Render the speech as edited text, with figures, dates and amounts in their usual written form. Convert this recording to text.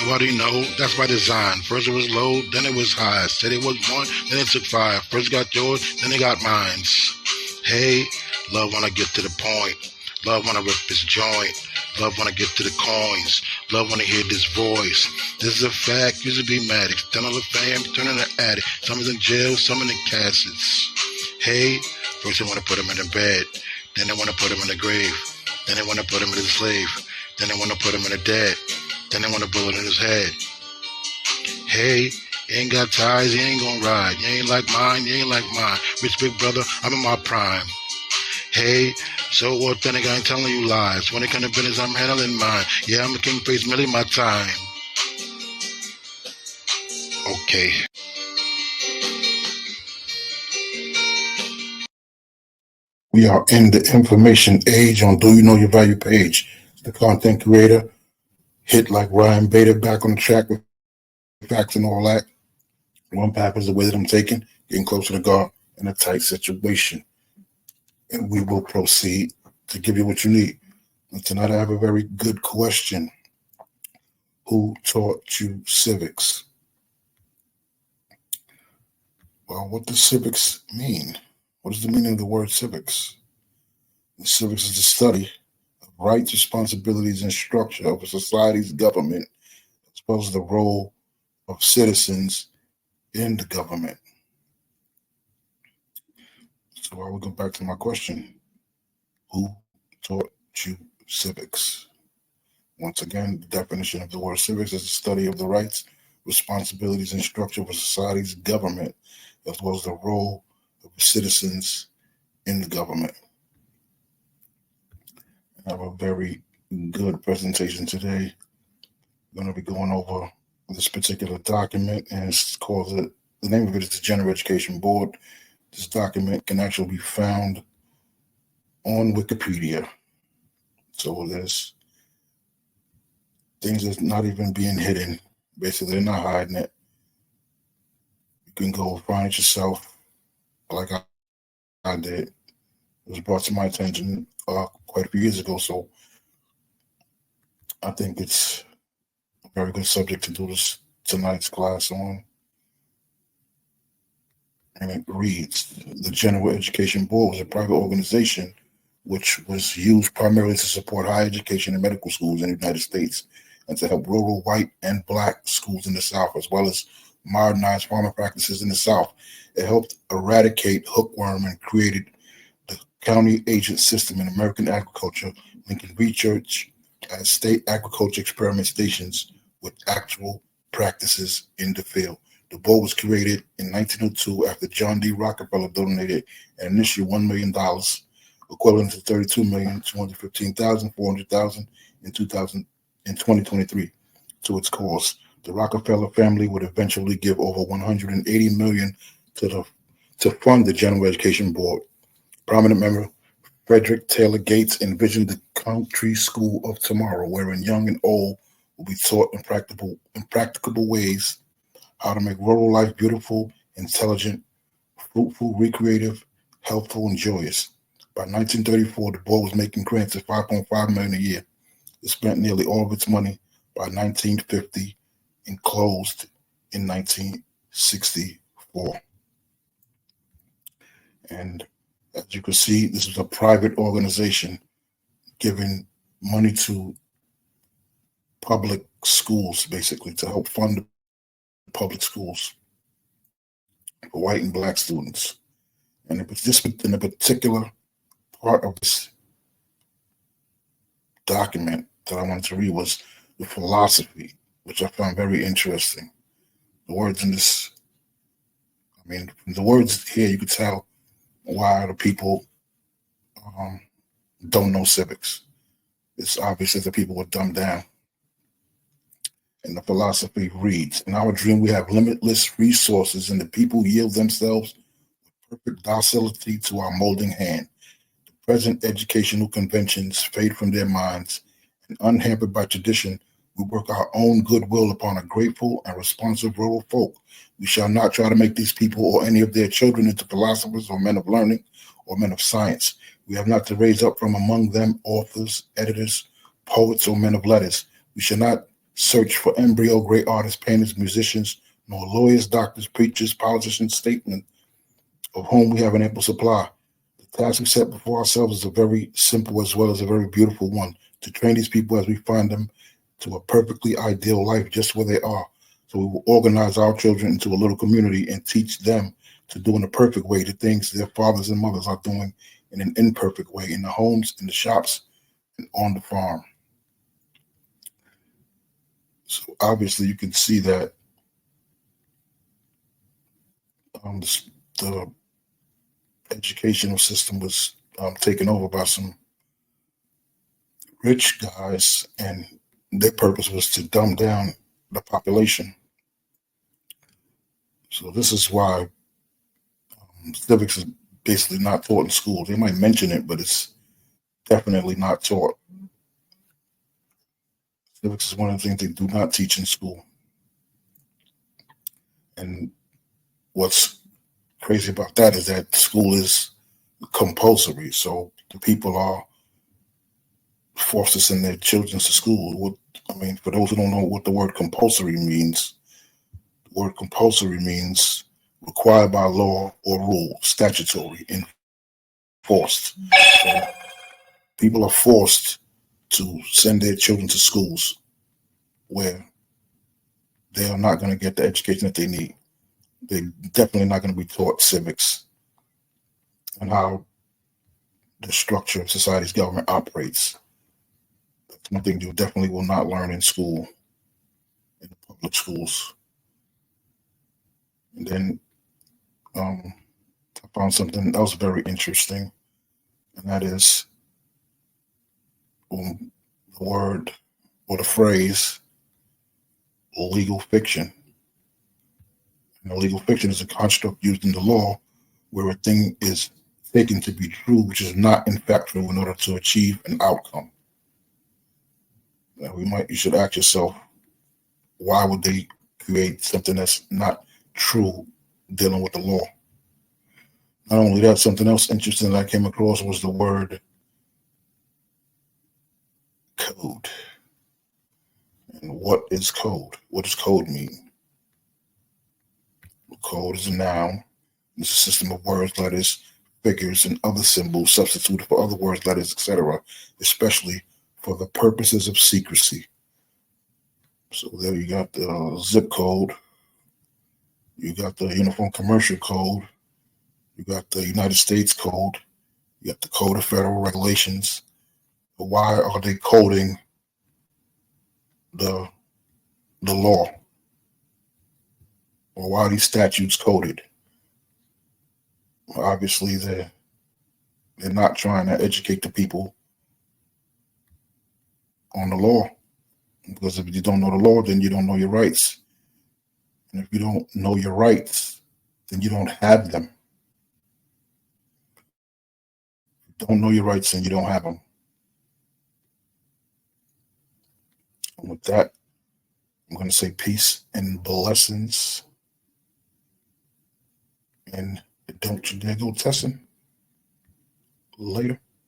Everybody know that's by design. First it was low, then it was high. Said it was one, then it took five. First got yours, then it got mine. Hey, love when I get to the point. Love when I rip this joint. Love when I get to the coins. Love when I hear this voice. This is a fact. Used to be mad. Extend all the fam, turn in the addict. Some is in jail, some in the caskets. Hey, first they want to put him in the bed. Then they want to put him in the grave. Then they want to put him in the slave. Then they want to put him in the dead. Then they want to bullet in his head. Hey, you ain't got ties, you ain't gonna ride. You ain't like mine, you ain't like mine. Rich big brother, I'm in my prime. Hey, so authentic, I ain't telling you lies. When it comes to business, I'm handling mine. Yeah, I'm a king face, Millie my time. Okay. We are in the information age on Do You Know Your Value page. The content creator, hit like Ryan Bader, back on the track with facts and all that. One path is the way that I'm taking, getting closer to God in a tight situation. And we will proceed to give you what you need. And tonight I have a very good question. Who taught you civics? Well, what does civics mean? What is the meaning of the word civics? And civics is the study of rights, responsibilities, and structure of a society's government, as well as the role of citizens in the government. So I will go back to my question. Who taught you civics? Once again, the definition of the word civics is the study of the rights, responsibilities, and structure of a society's government, as well as the role of citizens in the government. I have a very good presentation today. I'm going to be going over this particular document, and it's called the name of it is the General Education Board. This document can actually be found on Wikipedia. So there's things that's not even being hidden. Basically, they're not hiding it. You can go find it yourself, like I did. It was brought to my attention quite a few years ago, so I think it's a very good subject to do this tonight's class on. And it reads, the General Education Board was a private organization which was used primarily to support higher education and medical schools in the United States and to help rural white and black schools in the South, as well as modernize farming practices in the South. It helped eradicate hookworm and created the county agent system in American agriculture, linking research as state agriculture experiment stations with actual practices in the field. The board was created in 1902 after John D. Rockefeller donated an initial $1 million, equivalent to $32,215,400 in 2023, to its cause. The Rockefeller family would eventually give over $180 million to fund the General Education Board. Prominent member Frederick Taylor Gates envisioned the country school of tomorrow, wherein young and old will be taught in practicable ways how to make rural life beautiful, intelligent, fruitful, recreative, healthful, and joyous. By 1934, the board was making grants of $5.5 million a year. It spent nearly all of its money by 1950 and closed in 1964. And as you can see, this was a private organization giving money to public schools, basically, to help fund the public schools for white and black students. And it was just in a particular part of this document that I wanted to read was the philosophy, which I found very interesting. The words in this, from the words here, you could tell why the people don't know civics. It's obvious that the people were dumbed down. And the philosophy reads, in our dream, we have limitless resources, and the people yield themselves with perfect docility to our molding hand. The present educational conventions fade from their minds, and unhampered by tradition, we work our own goodwill upon a grateful and responsive rural folk. We shall not try to make these people or any of their children into philosophers or men of learning or men of science. We have not to raise up from among them authors, editors, poets, or men of letters. We shall not search for embryo great artists, painters, musicians, nor lawyers, doctors, preachers, politicians, statesmen, of whom we have an ample supply. The task we set before ourselves is a very simple as well as a very beautiful one, to train these people as we find them to a perfectly ideal life just where they are. So we will organize our children into a little community and teach them to do in a perfect way the things their fathers and mothers are doing in an imperfect way in the homes, in the shops, and on the farm. So obviously you can see that the educational system was taken over by some rich guys, and their purpose was to dumb down the population. So this is why civics is basically not taught in school. They might mention it, but it's definitely not taught. Civics is one of the things they do not teach in school. And what's crazy about that is that school is compulsory. So the people are forced to send their children to school. For those who don't know what the word compulsory means, the word compulsory means required by law or rule, statutory, enforced. So people are forced to send their children to schools where they are not going to get the education that they need. They're definitely not going to be taught civics and how the structure of society's government operates. That's one thing you definitely will not learn in school, in the public schools. And then I found something else very interesting, and that is the word or the phrase legal fiction. And legal fiction is a construct used in the law where a thing is taken to be true, which is not in fact true, in order to achieve an outcome. Now, you should ask yourself, why would they create something that's not true dealing with the law? Not only that, something else interesting that I came across was the word code. And what is code? What does code mean? Code is a noun. It's a system of words, letters, figures, and other symbols substituted for other words, letters, etc., especially for the purposes of secrecy. So there you got the zip code, you got the Uniform Commercial Code, you got the United States Code, you got the Code of Federal Regulations. But why are they coding the law? Or why are these statutes coded? Well, obviously, they're not trying to educate the people on the law. Because if you don't know the law, then you don't know your rights. And if you don't know your rights, then you don't have them. If you don't know your rights, then you don't have them. And with that, I'm going to say peace and blessings. And don't you dare go testing. Later.